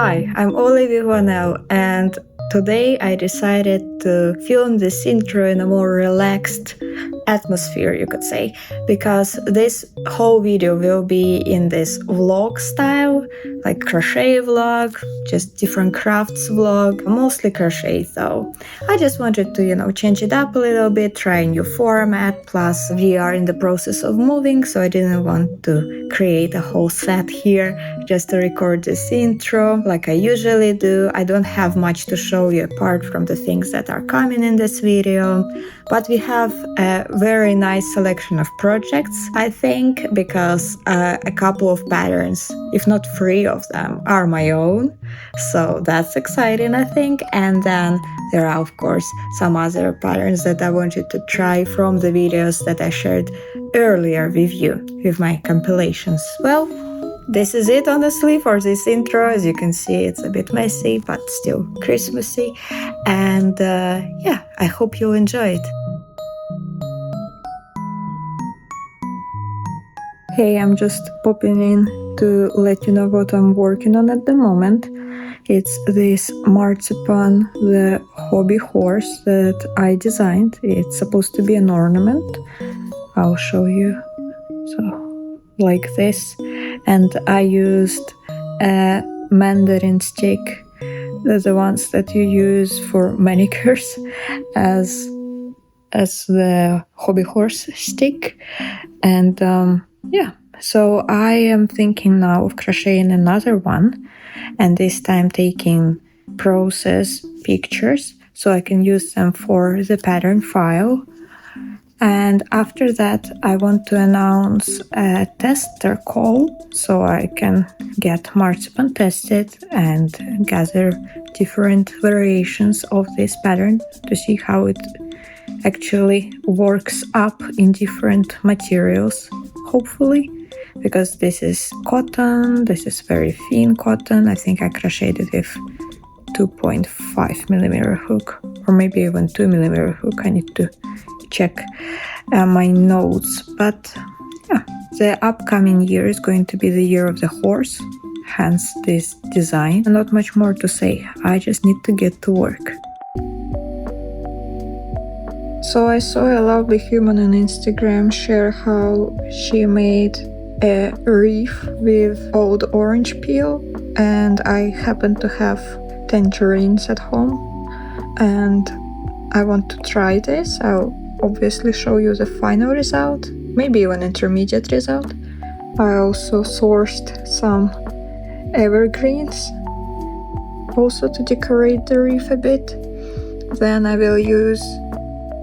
Hi, I'm Olie and today I decided to film this intro in a more relaxed atmosphere, you could say, because this whole video will be in this vlog style, like crochet vlog, just different crafts vlog, mostly crochet though. I just wanted to, change it up a little bit, try a new format, plus we are in the process of moving, so I didn't want to create a whole set here just to record this intro like I usually do. I don't have much to show you apart from the things that are coming in this video, but we have a very nice selection of projects, I think, because a couple of patterns, if not 3 of them, are my own, so that's exciting, I think. And then there are, of course, some other patterns that I want you to try from the videos that I shared earlier with you, with my compilations. Well, this is it, honestly, for this intro. As you can see, it's a bit messy, but still Christmassy. And yeah, I hope you'll enjoy it. Hey, I'm just popping in to let you know what I'm working on at the moment. It's this marzipan, the hobby horse that I designed. It's supposed to be an ornament. I'll show you. So, like this. And I used a mandarin stick, the ones that you use for manicures, as the hobby horse stick. And yeah, so I am thinking now of crocheting another one, and this time taking process pictures so I can use them for the pattern file. And after that, I want to announce a tester call so I can get marzipan tested and gather different variations of this pattern to see how it actually works up in different materials, hopefully, because this is cotton, this is very thin cotton. I think I crocheted with 2.5 millimeter hook, or maybe even 2 millimeter hook. I need to check my notes, but yeah, the upcoming year is going to be the year of the horse, hence this design. Not much more to say, I just need to get to work. So I saw a lovely human on Instagram share how she made a wreath with old orange peel, and I happen to have tangerines at home and I want to try this. I'll obviously show you the final result, maybe even intermediate result. I also sourced some evergreens also to decorate the wreath a bit. Then I will use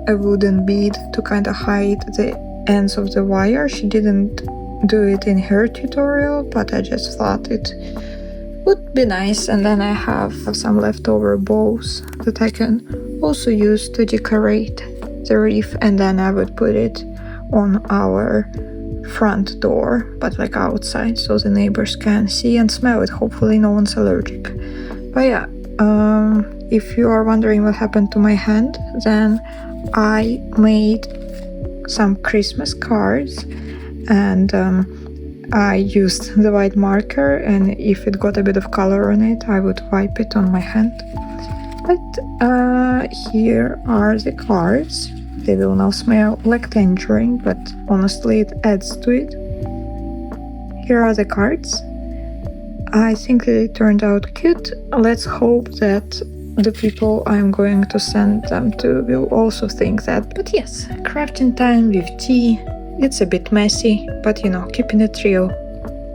a wooden bead to kind of hide the ends of the wire. She didn't do it in her tutorial, but I just thought it would be nice. And then I have some leftover bows that I can also use to decorate the wreath, and then I would put it on our front door, but like outside, so the neighbors can see and smell it. Hopefully no one's allergic. But yeah, if you are wondering what happened to my hand, then I made some Christmas cards, and I used the white marker, and if it got a bit of color on it, I would wipe it on my hand. But here are the cards. They will now smell like tangerine, but honestly it adds to it. Here are the cards. I think they turned out cute. Let's hope that the people I'm going to send them to will also think that. But yes, crafting time with tea. It's a bit messy, but keeping it real.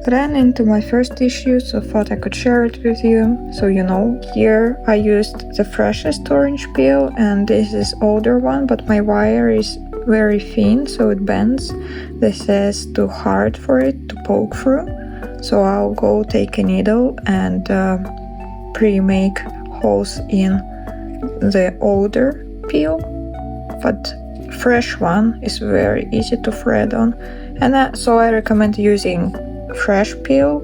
Ran into my first issue, so thought I could share it with you. So here I used the freshest orange peel, and this is older one, but my wire is very thin, so it bends. This is too hard for it to poke through, so I'll go take a needle and pre-make holes in the older peel, but fresh one is very easy to thread on, and so I recommend using fresh peel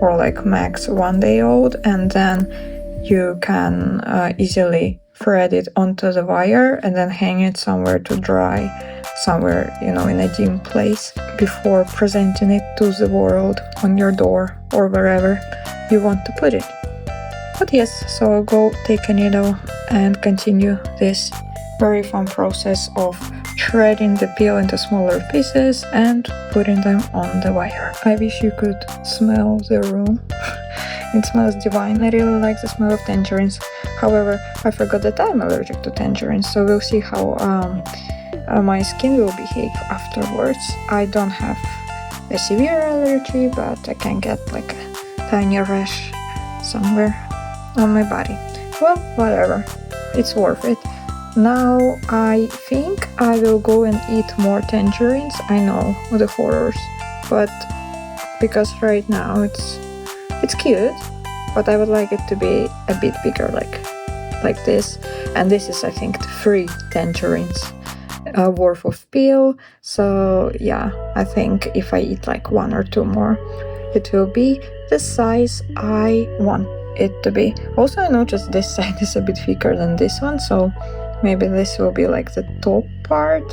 or like max 1 day old, and then you can easily thread it onto the wire and then hang it somewhere to dry, somewhere in a dim place before presenting it to the world on your door or wherever you want to put it. But yes, so I'll go take a needle and continue this very fun process of shredding the peel into smaller pieces and putting them on the wire. I wish you could smell the room. It smells divine. I really like the smell of tangerines. However, I forgot that I'm allergic to tangerines, so we'll see how my skin will behave afterwards. I don't have a severe allergy, but I can get like a tiny rash somewhere on my body. Well, whatever. It's worth it. Now I think I will go and eat more tangerines. I know, the horrors, but because right now it's cute, but I would like it to be a bit bigger, like this. And this is, I think, 3 tangerines worth of peel. So yeah, I think if I eat like 1 or 2 more, it will be the size I want it to be. Also, I noticed this side is a bit thicker than this one, so maybe this will be like the top part,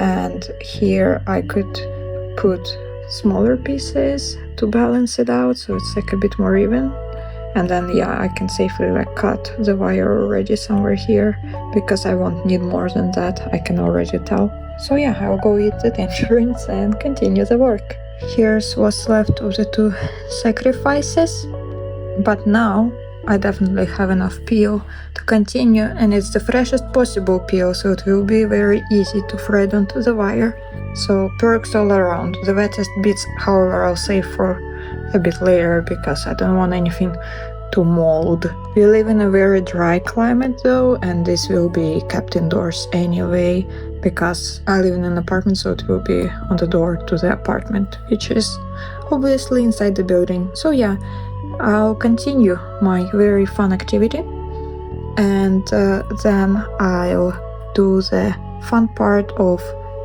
and here I could put smaller pieces to balance it out, so it's like a bit more even. And then yeah, I can safely like cut the wire already somewhere here, because I won't need more than that, I can already tell. So yeah, I'll go eat the tangerines and continue the work. Here's what's left of the 2 sacrifices, but now I definitely have enough peel to continue, and it's the freshest possible peel, so it will be very easy to thread onto the wire. So perks all around. The wettest bits, however, I'll save for a bit later, because I don't want anything to mold. We live in a very dry climate though, and this will be kept indoors anyway, because I live in an apartment, so it will be on the door to the apartment, which is obviously inside the building. So yeah, I'll continue my very fun activity, and then I'll do the fun part of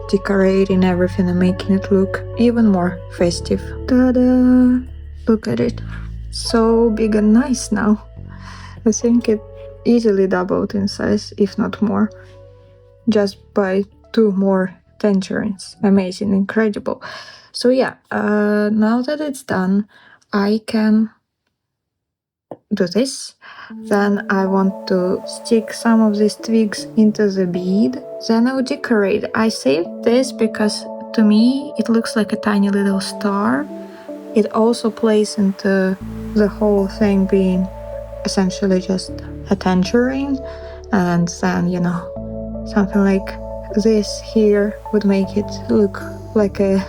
decorating everything and making it look even more festive. Ta-da! Look at it. So big and nice now. I think it easily doubled in size, if not more, just by 2 more tangerines. Amazing, incredible. So yeah, now that it's done, I can do this. Then I want to stick some of these twigs into the bead. Then I'll decorate. I saved this because to me it looks like a tiny little star. It also plays into the whole thing being essentially just a tangerine, and then, you know, something like this here would make it look like a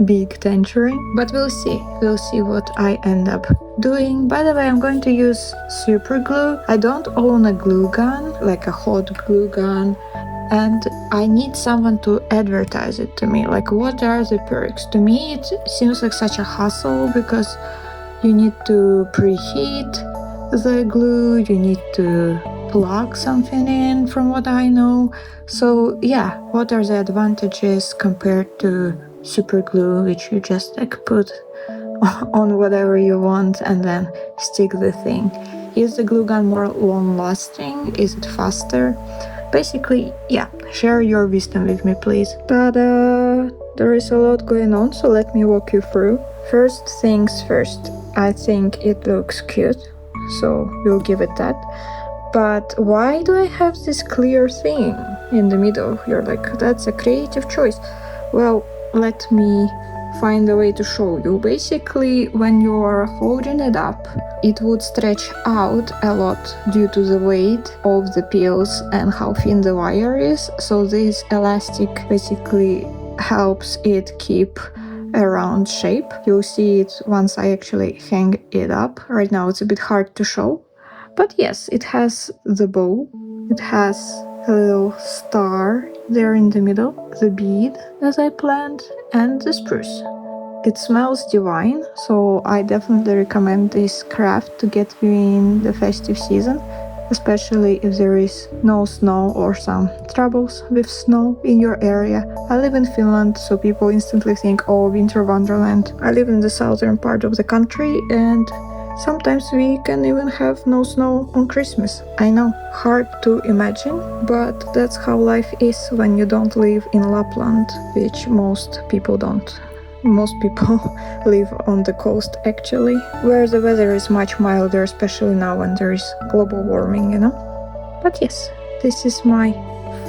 big tangerine. But we'll see what I end up doing. By the way, I'm going to use super glue. I don't own a glue gun, like a hot glue gun, and I need someone to advertise it to me. Like, what are the perks? To me it seems like such a hassle, because you need to preheat the glue, you need to plug something in, from what I know. So yeah, what are the advantages compared to super glue, which you just like put on whatever you want and then stick the thing? Is the glue gun more long lasting? Is it faster? Basically, yeah, share your wisdom with me, please. Ta-da! There is a lot going on, so let me walk you through. First things first, I think it looks cute, so we'll give it that. But why do I have this clear thing in the middle? You're like, that's a creative choice. Well, let me find a way to show you. Basically, when you are holding it up, it would stretch out a lot due to the weight of the peels and how thin the wire is. So this elastic basically helps it keep a round shape. You'll see it once I actually hang it up. Right now it's a bit hard to show. But yes, it has the bow, it has a little star there in the middle, the bead as I planned, and the spruce. It smells divine, so I definitely recommend this craft to get you in the festive season, especially if there is no snow or some troubles with snow in your area. I live in Finland, so people instantly think, oh, winter wonderland. I live in the southern part of the country, and sometimes we can even have no snow on Christmas. I know, hard to imagine, but that's how life is when you don't live in Lapland, which most people don't. most people live on the coast actually, where the weather is much milder, especially now when there is global warming, But yes, this is my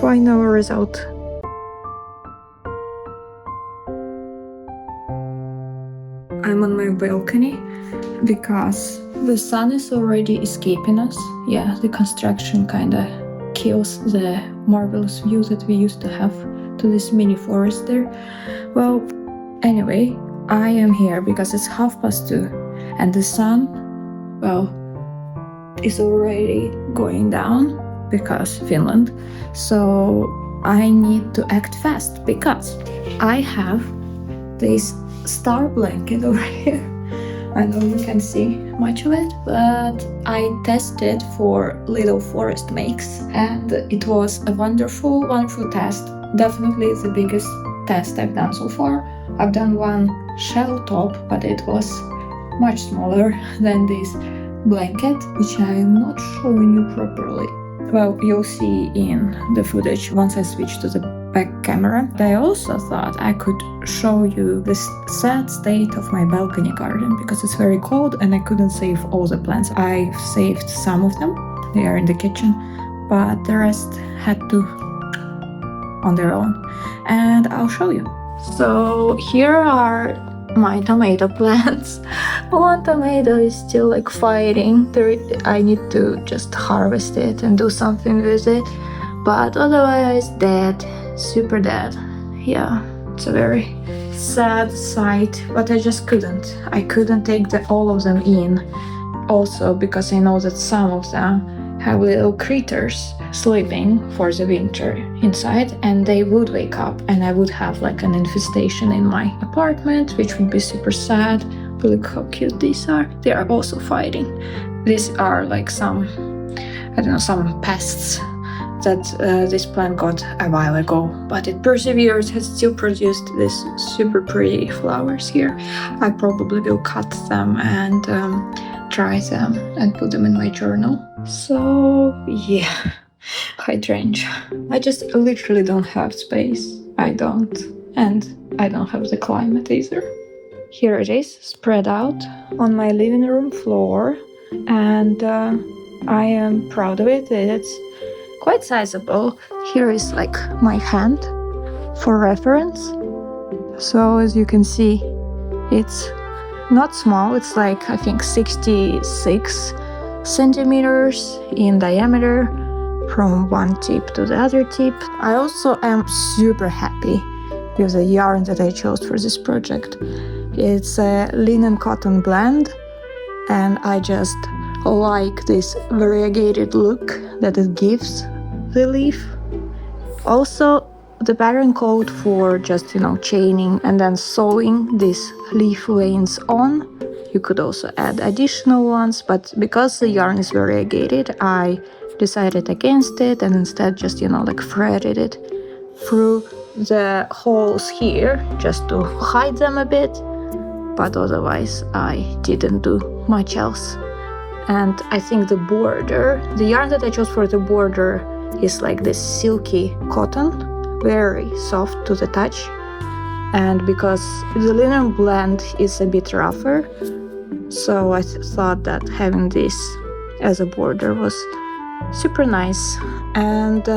final result. I'm on my balcony because the sun is already escaping us. Yeah, the construction kinda kills the marvelous view that we used to have to this mini forest there. Well, anyway, I am here because it's 2:30 and the sun, well, is already going down because Finland. So I need to act fast because I have this star blanket over here. I know you can see much of it, but I tested for little forest makes and it was a wonderful test. Definitely the biggest test I've done so far. I've done one shell top, but it was much smaller than this blanket, which I am not showing you properly. Well, you'll see in the footage once I switch to the back camera. I also thought I could show you the sad state of my balcony garden because it's very cold and I couldn't save all the plants. I saved some of them, they are in the kitchen, but the rest had to on their own, and I'll show you. So here are my tomato plants. One tomato is still like fighting. I need to just harvest it and do something with it, but otherwise dead, super dead. Yeah, it's a very sad sight, but I just couldn't. I couldn't take all of them in. Also because I know that some of them have little critters sleeping for the winter inside, and they would wake up and I would have like an infestation in my apartment, which would be super sad. But look how cute these are. They are also fighting. These are like some, I don't know, some pests that this plant got a while ago, but it perseveres, has still produced these super pretty flowers here. I probably will cut them and dry them and put them in my journal. So yeah, hydrangea. I just literally don't have space. I don't. And I don't have the climate either. Here it is, spread out on my living room floor, and I am proud of it. It's quite sizable. Here is like my hand for reference. So as you can see, it's not small. It's like I think 66 centimeters in diameter from one tip to the other tip. I also am super happy with the yarn that I chose for this project. It's a linen cotton blend, and I just like this variegated look that it gives the leaf. Also, the pattern called for just, chaining and then sewing these leaf veins on. You could also add additional ones, but because the yarn is variegated, I decided against it and instead just, threaded it through the holes here just to hide them a bit. But otherwise, I didn't do much else. And I think the yarn that I chose for the border is like this silky cotton, very soft to the touch. And because the linen blend is a bit rougher, so I thought that having this as a border was super nice. And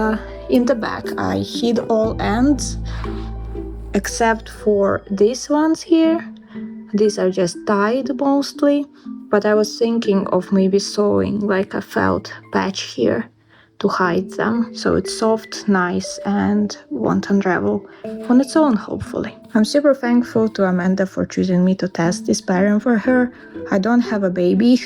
in the back, I hid all ends except for these ones here. These are just tied mostly, but I was thinking of maybe sewing like a felt patch here to hide them, so it's soft, nice, and won't unravel on its own, hopefully. I'm super thankful to Amanda for choosing me to test this pattern for her. I don't have a baby,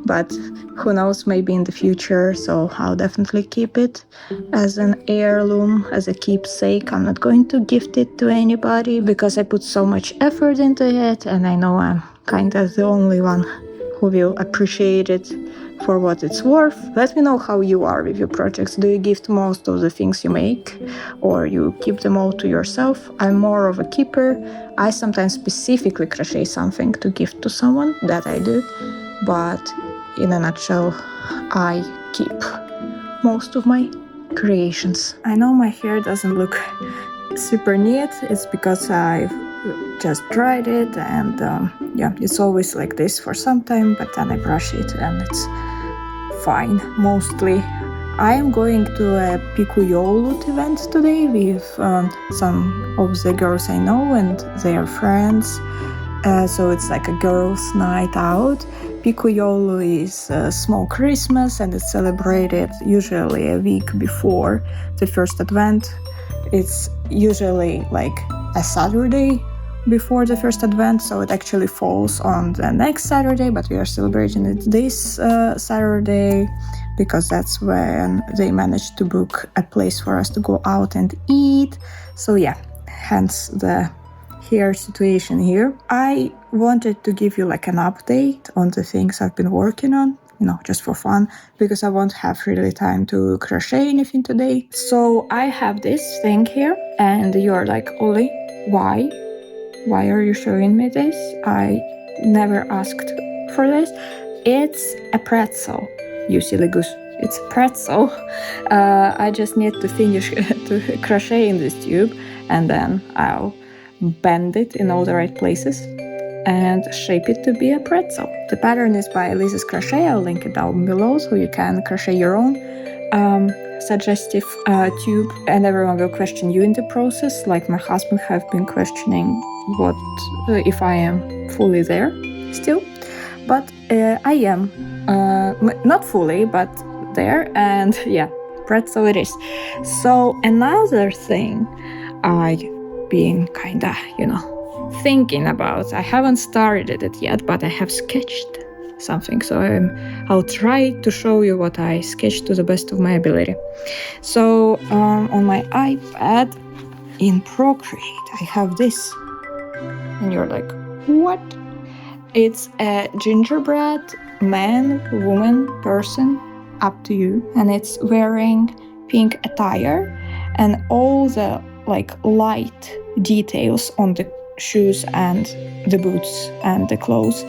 but who knows, maybe in the future, so I'll definitely keep it as an heirloom, as a keepsake. I'm not going to gift it to anybody because I put so much effort into it, and I know I'm kind of the only one who will appreciate it for what it's worth. Let me know how you are with your projects. Do you gift most of the things you make, or you keep them all to yourself? I'm more of a keeper. I sometimes specifically crochet something to gift to someone, that I do, but in a nutshell, I keep most of my creations. I know my hair doesn't look super neat. It's because I've just dried it, and yeah, it's always like this for some time, but then I brush it and it's fine, mostly. I am going to a Pikuyoulut event today with some of the girls I know and their friends. So it's like a girls' night out. Pikuyoulut is a small Christmas, and it's celebrated usually a week before the first Advent. It's usually like a Saturday before the first Advent, so it actually falls on the next Saturday, but we are celebrating it this Saturday because that's when they managed to book a place for us to go out and eat. So yeah, hence the hair situation here. I wanted to give you like an update on the things I've been working on, just for fun, because I won't have really time to crochet anything today. So I have this thing here, and you're like, Olie, why? Why are you showing me this? I never asked for this. It's a pretzel, you silly goose. It's a pretzel. I just need to finish to crochet in this tube, and then I'll bend it in all the right places and shape it to be a pretzel. The pattern is by Lisa's Crochet. I'll link it down below so you can crochet your own suggestive tube, and everyone will question you in the process, like my husband have been questioning what if I am fully there still, but I am not fully, but there, and yeah, pretzel it is. So another thing I've been kinda thinking about, I haven't started it yet, but I have sketched something, so I'll try to show you what I sketched to the best of my ability. So on my iPad in Procreate I have this, and you're like, what? It's a gingerbread man, woman, person, up to you, and it's wearing pink attire, and all the like light details on the shoes and the boots and the clothes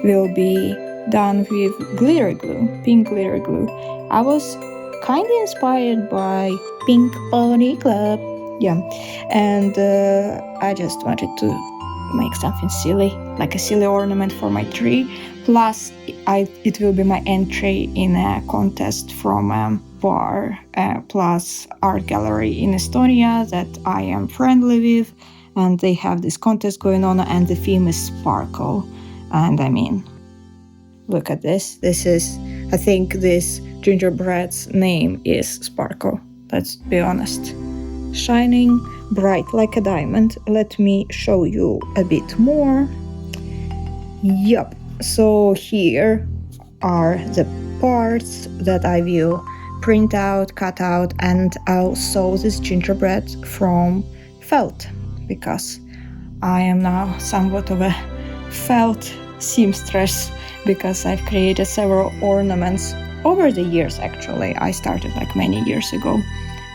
will be done with glitter glue, pink glitter glue. I was kind of inspired by Pink Pony Club, yeah, and I just wanted to make something silly, like a silly ornament for my tree. Plus, it will be my entry in a contest from bar plus art gallery in Estonia that I am friendly with, and they have this contest going on, and the theme is sparkle. And I mean, look at this. I think this gingerbread's name is Sparkle. Let's be honest. Shining bright like a diamond. Let me show you a bit more. Yup. So here are the parts that I will print out, cut out, and I'll sew this gingerbread from felt, because I am now somewhat of a felt seamstress, because I've created several ornaments over the years. Actually, I started like many years ago,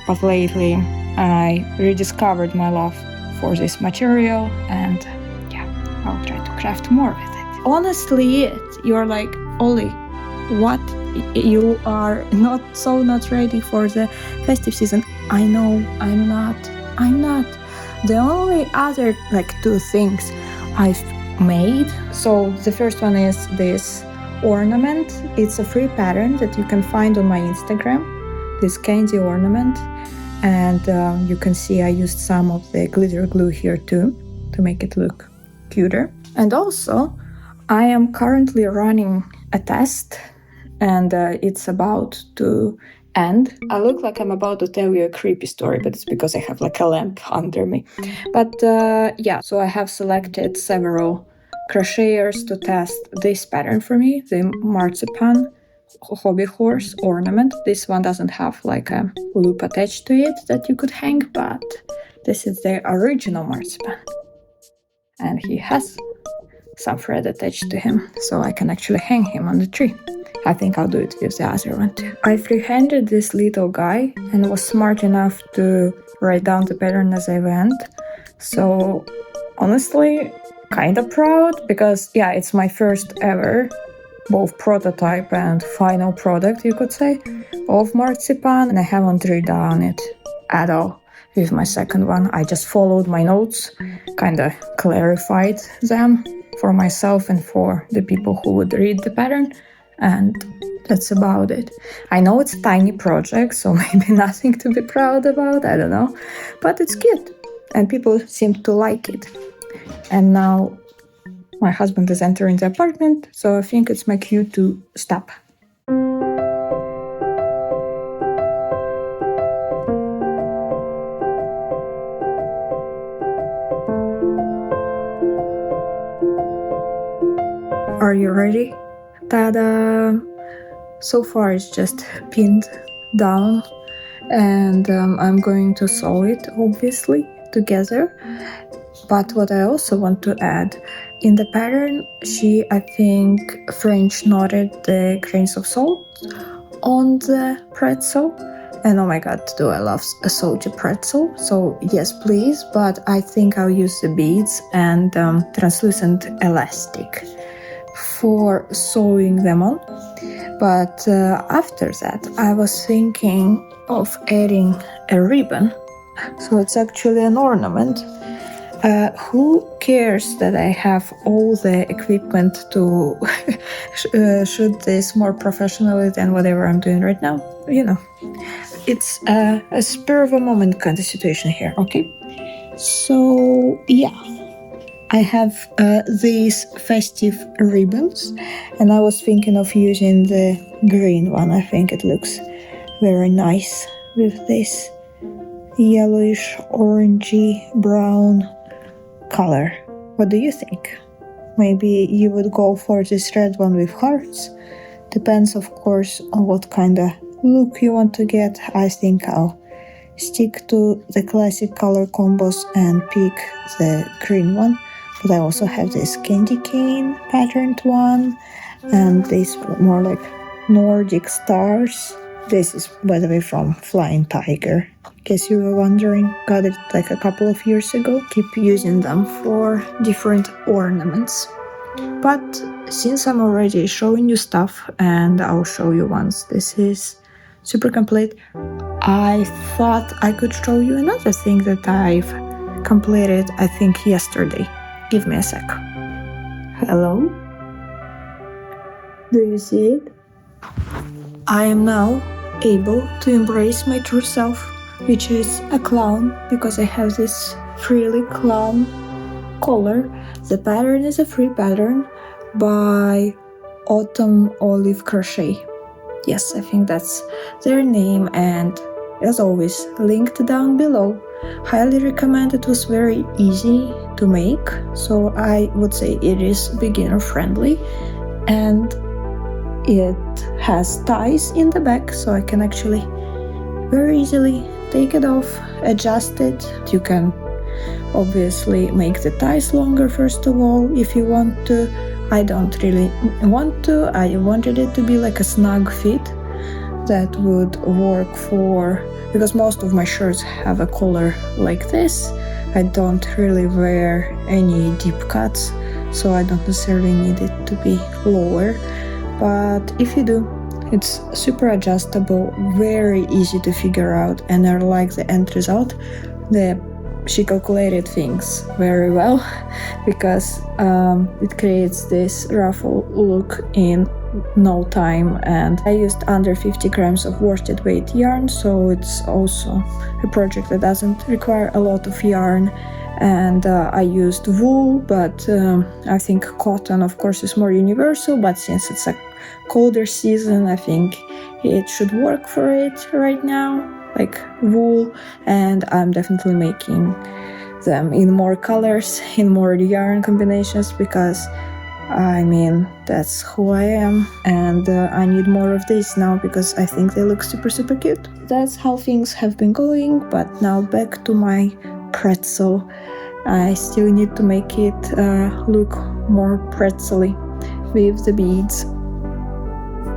but lately I rediscovered my love for this material, and yeah, I'll try to craft more with it. Honestly, you're like, Olie, what? You are not ready for the festive season. I know, I'm not. The only other like two things I've made. So the first one is this ornament. It's a free pattern that you can find on my Instagram, this candy ornament, and you can see I used some of the glitter glue here too to make it look cuter. And also I am currently running a test, and it's about to end. I look like I'm about to tell you a creepy story, but it's because I have like a lamp under me. But yeah, so I have selected several crocheters to test this pattern for me, the marzipan hobby horse ornament. This one doesn't have like a loop attached to it that you could hang, but this is the original marzipan, and he has some thread attached to him, so I can actually hang him on the tree. I think I'll do it with the other one too. I freehanded this little guy and was smart enough to write down the pattern as I went. So honestly, kind of proud, because yeah, it's my first ever both prototype and final product, you could say, of marzipan, and I haven't redone it at all. with my second one. I just followed my notes, kind of clarified them for myself and for the people who would read the pattern, and that's about it. I know it's a tiny project, so maybe nothing to be proud about, I don't know, but it's cute and people seem to like it. And now my husband is entering the apartment, so I think it's my cue to stop. Are you ready? Ta-da! So far it's just pinned down, and I'm going to sew it, obviously, together. But what I also want to add, in the pattern, she, I think, French knotted the grains of salt on the pretzel. And oh my god, do I love a salty pretzel. So yes, please, but I think I'll use the beads and translucent elastic for sewing them on. But after that, I was thinking of adding a ribbon. So it's actually an ornament. Who cares that I have all the equipment to shoot this more professionally than whatever I'm doing right now? You know, it's a spur of a moment kind of situation here, okay? So, yeah. I have these festive ribbons, and I was thinking of using the green one. I think it looks very nice with this yellowish, orangey, brown color. What do you think? Maybe you would go for this red one with hearts. Depends, of course, on what kind of look you want to get. I think I'll stick to the classic color combos and pick the green one. But I also have this candy cane patterned one, and this more like Nordic stars. This is, by the way, from Flying Tiger. In case you were wondering, got it like a couple of years ago. Keep using them for different ornaments. But since I'm already showing you stuff, and I'll show you once this is super complete, I thought I could show you another thing that I've completed, I think, yesterday. Give me a sec. Hello? Do you see it? I am now able to embrace my true self, which is a clown, because I have this frilly clown collar. The pattern is a free pattern by Autumn Olive Crochet. Yes, I think that's their name, and as always, linked down below. Highly recommend. It was very easy to make, so I would say it is beginner friendly, and it has ties in the back, so I can actually very easily take it off, adjust it. You can obviously make the ties longer first of all if you want to. I don't really want to. I wanted it to be like a snug fit that would work for, because most of my shirts have a collar like this. I don't really wear any deep cuts, so I don't necessarily need it to be lower. But if you do, it's super adjustable, very easy to figure out, and I like the end result. She calculated things very well because it creates this ruffle look in no time, and I used under 50 grams of worsted weight yarn, so it's also a project that doesn't require a lot of yarn. And I used wool, but I think cotton, of course, is more universal, but since it's a colder season, I think it should work for it right now, like wool. And I'm definitely making them in more colors, in more yarn combinations, because I mean, that's who I am, and I need more of these now because I think they look super cute. That's how things have been going, but now back to my pretzel. I still need to make it look more pretzel-y with the beads.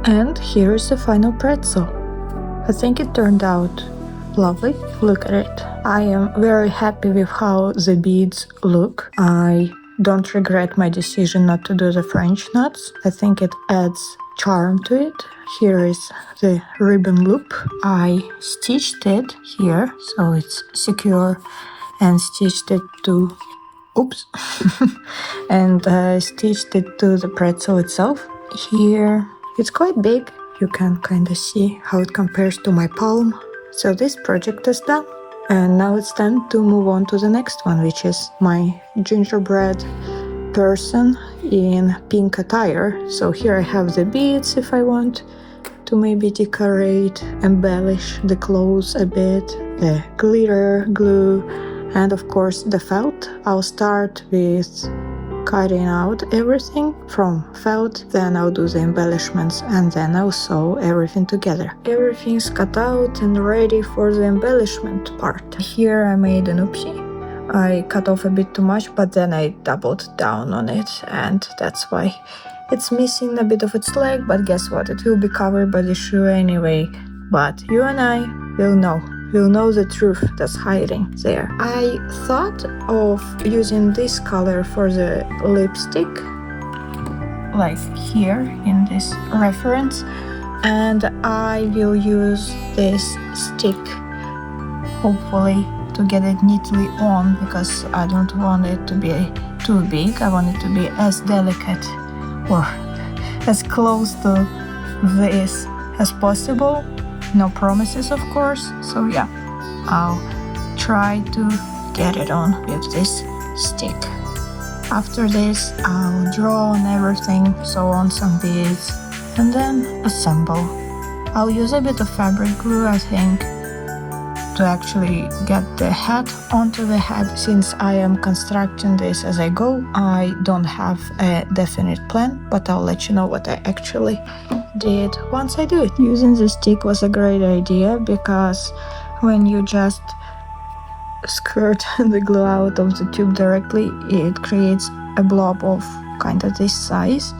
And here's the final pretzel. I think it turned out lovely. Look at it. I am very happy with how the beads look. I don't regret my decision not to do the French knots. I think it adds charm to it. Here is the ribbon loop. I stitched it here so it's secure and stitched it to oops and stitched it to the pretzel itself. Here it's quite big. You can kind of see how it compares to my palm. So this project is done. And now it's time to move on to the next one, which is my gingerbread person in pink attire. So here I have the beads if I want to maybe decorate, embellish the clothes a bit, the glitter, glue, and of course the felt. I'll start with cutting out everything from felt, then I'll do the embellishments, and then I'll sew everything together. Everything's cut out and ready for the embellishment part. Here I made an oopsie. I cut off a bit too much, but then I doubled down on it, and that's why it's missing a bit of its leg, but guess what, it will be covered by the shoe anyway. But you and I will know. We'll know the truth that's hiding there. I thought of using this color for the lipstick, like here in this reference, and I will use this stick, hopefully, to get it neatly on, because I don't want it to be too big. I want it to be as delicate or as close to this as possible. No promises, of course, so yeah, I'll try to get it on with this stick. After this, I'll draw on everything, sew on some beads, and then assemble. I'll use a bit of fabric glue, I think, to actually get the hat onto the head. Since I am constructing this as I go, I don't have a definite plan, but I'll let you know what I actually did once I do it. Using the stick was a great idea because when you just squirt the glue out of the tube directly, it creates a blob of kind of this size,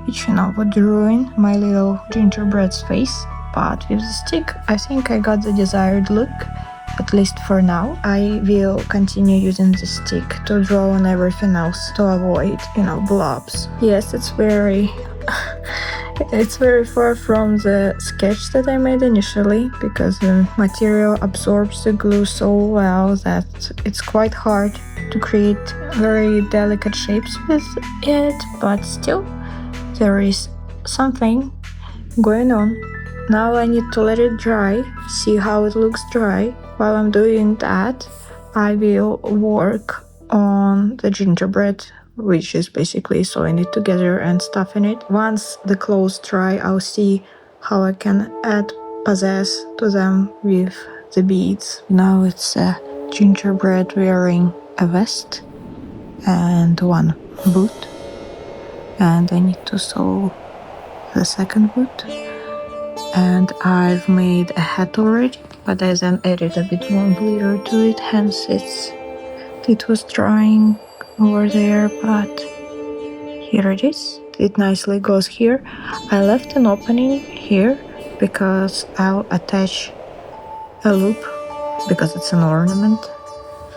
which would ruin my little gingerbread's face. But with the stick, I think I got the desired look, at least for now. I will continue using the stick to draw on everything else to avoid, blobs. Yes, it's very far from the sketch that I made initially, because the material absorbs the glue so well that it's quite hard to create very delicate shapes with it, but still, there is something going on. Now I need to let it dry, see how it looks dry. While I'm doing that, I will work on the gingerbread, which is basically sewing it together and stuffing it. Once the clothes dry, I'll see how I can add pizzazz to them with the beads. Now it's a gingerbread wearing a vest and one boot, and I need to sew the second boot. And I've made a hat already, but I then added a bit more glitter to it, hence it was drying over there, but here it is. It nicely goes here. I left an opening here because I'll attach a loop, because it's an ornament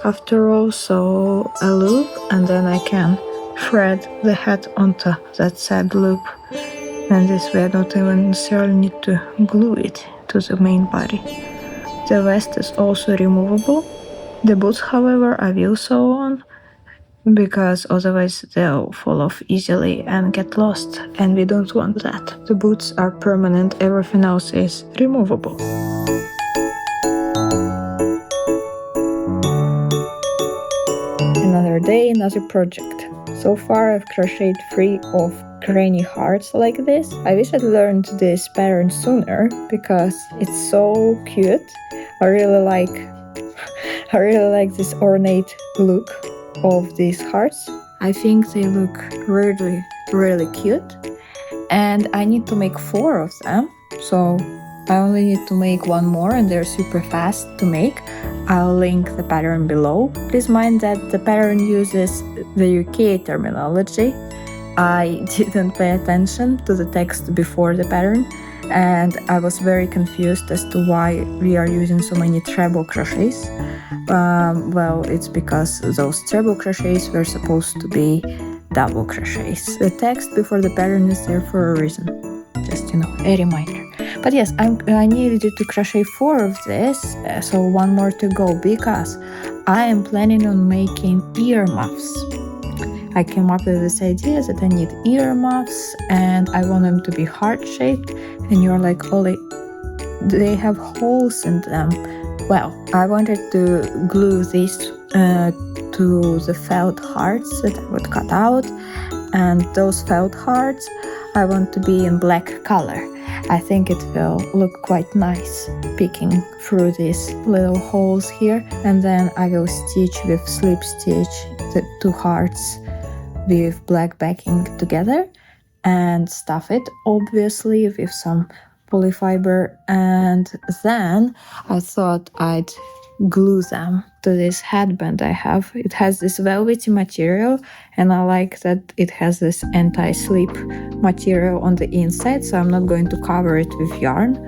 after all, so a loop, and then I can thread the hat onto that said loop. And this way I don't even necessarily need to glue it to the main body. The vest is also removable. The boots, however, I will sew on, because otherwise they'll fall off easily and get lost, and we don't want that. The boots are permanent, everything else is removable. Another day, another project. So far I've crocheted 3 of granny hearts like this. I wish I'd learned this pattern sooner because it's so cute. I really like this ornate look of these hearts. I think they look really, really cute. And I need to make 4 of them, so I only need to make 1 more, and they're super fast to make. I'll link the pattern below. Please mind that the pattern uses the UK terminology. I didn't pay attention to the text before the pattern, and I was very confused as to why we are using so many treble crochets. Well, it's because those treble crochets were supposed to be double crochets. The text before the pattern is there for a reason. just, a reminder. But yes, I needed to crochet 4 of this, so 1 more to go, because I am planning on making earmuffs. I came up with this idea that I need earmuffs and I want them to be heart-shaped. And you're like, Olie, they have holes in them. Well, I wanted to glue these to the felt hearts that I would cut out. And those felt hearts, I want to be in black color. I think it will look quite nice peeking through these little holes here. And then I will stitch with slip stitch the 2 hearts with black backing together and stuff it, obviously, with some polyfiber. And then I thought I'd glue them to this headband I have. It has this velvety material, and I like that it has this anti-slip material on the inside, so I'm not going to cover it with yarn.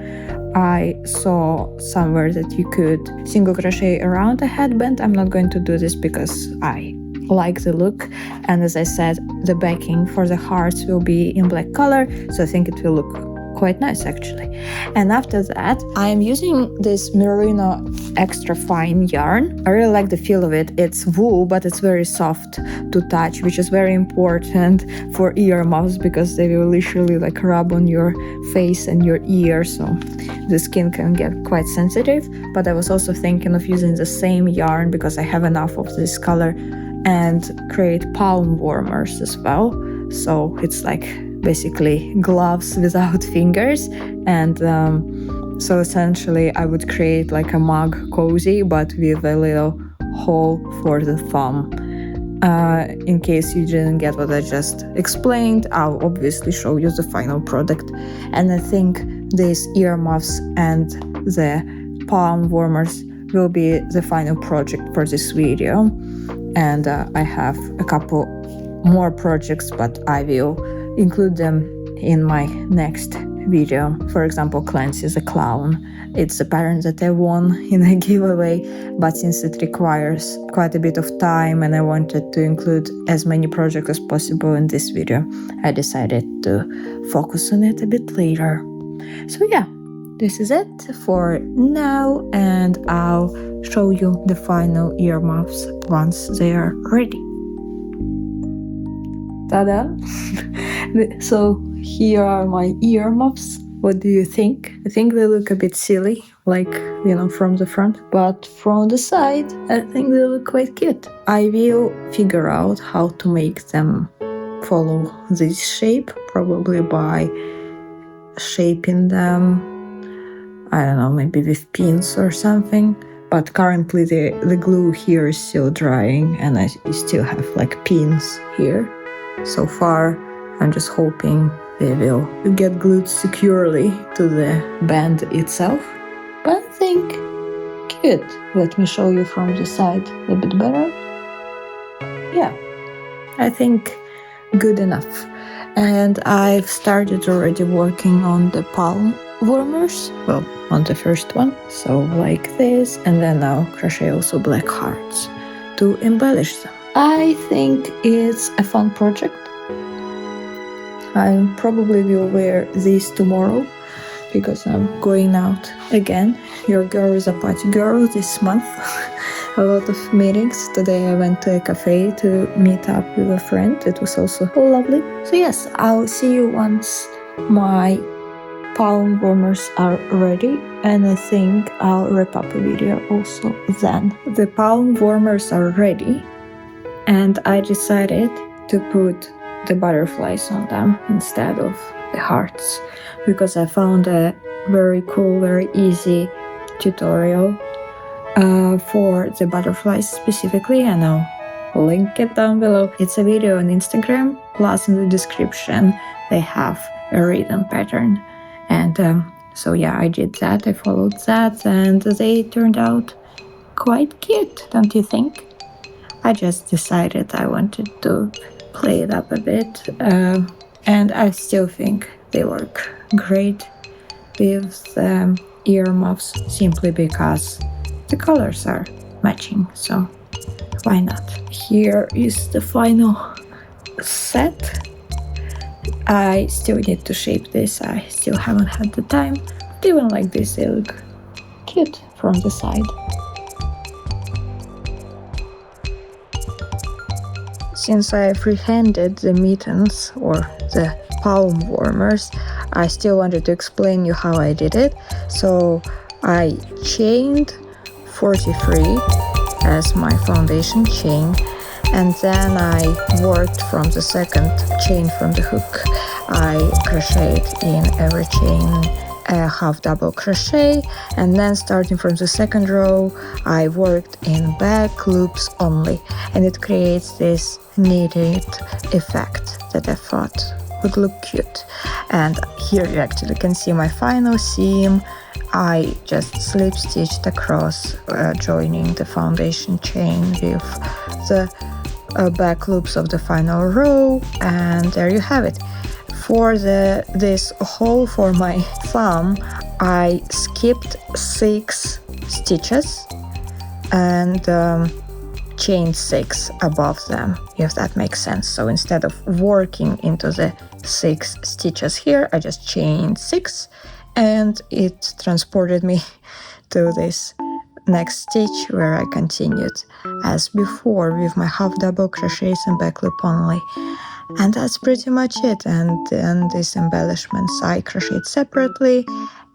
I saw somewhere that you could single crochet around a headband. I'm not going to do this because I like the look, and as I said, the backing for the hearts will be in black color, so I think it will look quite nice actually. And after that, I am using this merino extra fine yarn. I really like the feel of it. It's wool, but it's very soft to touch, which is very important for earmuffs because they will literally like rub on your face and your ear, so the skin can get quite sensitive. But I was also thinking of using the same yarn because I have enough of this color, and create palm warmers as well. So it's like basically gloves without fingers. And so essentially I would create like a mug cozy, but with a little hole for the thumb. In case you didn't get what I just explained, I'll obviously show you the final product. And I think these earmuffs and the palm warmers will be the final project for this video. And I have a couple more projects, but I will include them in my next video. For example, Clancy the Clown. It's a pattern that I won in a giveaway, but since it requires quite a bit of time and I wanted to include as many projects as possible in this video, I decided to focus on it a bit later. So yeah, this is it for now, and I'll show you the final earmuffs once they are ready. Ta-da! So here are my earmuffs. What do you think? I think they look a bit silly, like, from the front, but from the side, I think they look quite cute. I will figure out how to make them follow this shape, probably by shaping them, I don't know, maybe with pins or something. But currently the glue here is still drying and I still have like pins here. So far, I'm just hoping they will get glued securely to the band itself. But I think cute. Let me show you from the side a bit better. Yeah, I think good enough. And I've started already working on the palm warmers, well, on the first one, so like this, and then I'll crochet also black hearts to embellish them. I think it's a fun project. I probably will wear these tomorrow because I'm going out again. Your girl is a party girl this month. A lot of meetings. Today I went to a cafe to meet up with a friend. It was also lovely. So yes, I'll see you once my palm warmers are ready, and I think I'll wrap up a video also then. The palm warmers are ready, and I decided to put the butterflies on them instead of the hearts because I found a very cool, very easy tutorial for the butterflies specifically, and I'll link it down below. It's a video on Instagram, plus in the description they have a written pattern. And so yeah, I did that, I followed that, and they turned out quite cute, don't you think? I just decided I wanted to play it up a bit, and I still think they work great with earmuffs, simply because the colors are matching, so why not? Here is the final set. I still need to shape this. I still haven't had the time. But even like this, they look cute from the side. Since I freehanded the mittens or the palm warmers, I still wanted to explain you how I did it. So I chained 43 as my foundation chain, and then I worked from the second chain from the hook. I crocheted in every chain a half double crochet, and then starting from the second row I worked in back loops only, and it creates this knitted effect that I thought would look cute. And here you actually can see my final seam. I just slip stitched across, joining the foundation chain with the back loops of the final row, and there you have it. For this hole for my thumb, I skipped 6 stitches and chained 6 above them, if that makes sense. So instead of working into the 6 stitches here, I just chained 6, and it transported me to this next stitch where I continued as before with my half double crochets and back loop only. And that's pretty much it. And then these embellishments I crocheted separately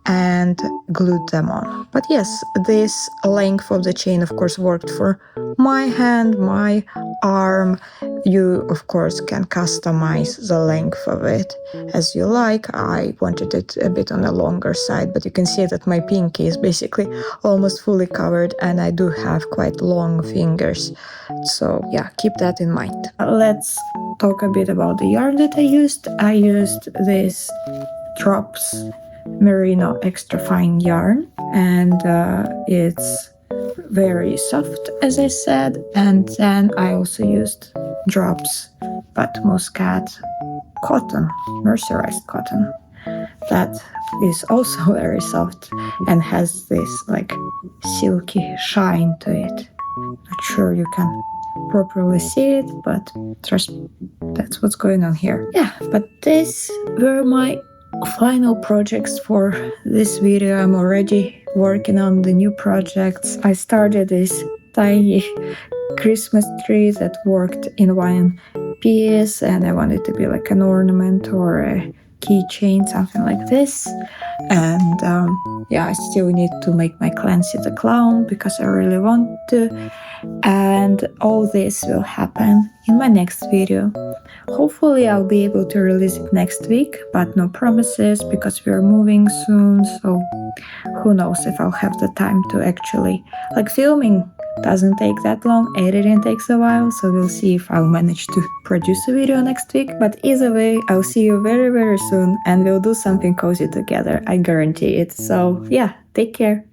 and glued them on. But yes, this length of the chain of course worked for my hand, my arm. You of course can customize the length of it as you like. I wanted it a bit on the longer side, but you can see that my pinky is basically almost fully covered, and I do have quite long fingers. So yeah, keep that in mind. Let's talk a bit about the yarn that I used. I used this Drops merino extra fine yarn, and it's very soft, as I said. And then I also used Drops but Muscat cotton, mercerized cotton, that is also very soft and has this like silky shine to it. Not sure you can properly see it, but trust me, that's what's going on here. Yeah, but these were my final projects for this video. I'm already working on the new projects. I started this tiny Christmas tree that worked in one piece, and I wanted to be like an ornament or a keychain, something like this. And yeah, I still need to make my Clancy the clown because I really want to. And all this will happen in my next video. Hopefully I'll be able to release it next week, but no promises because we are moving soon, so who knows if I'll have the time to actually, like, filming doesn't take that long, editing takes a while, so we'll see if I'll manage to produce a video next week. But either way, I'll see you very, very soon, and we'll do something cozy together, I guarantee it. So yeah, take care.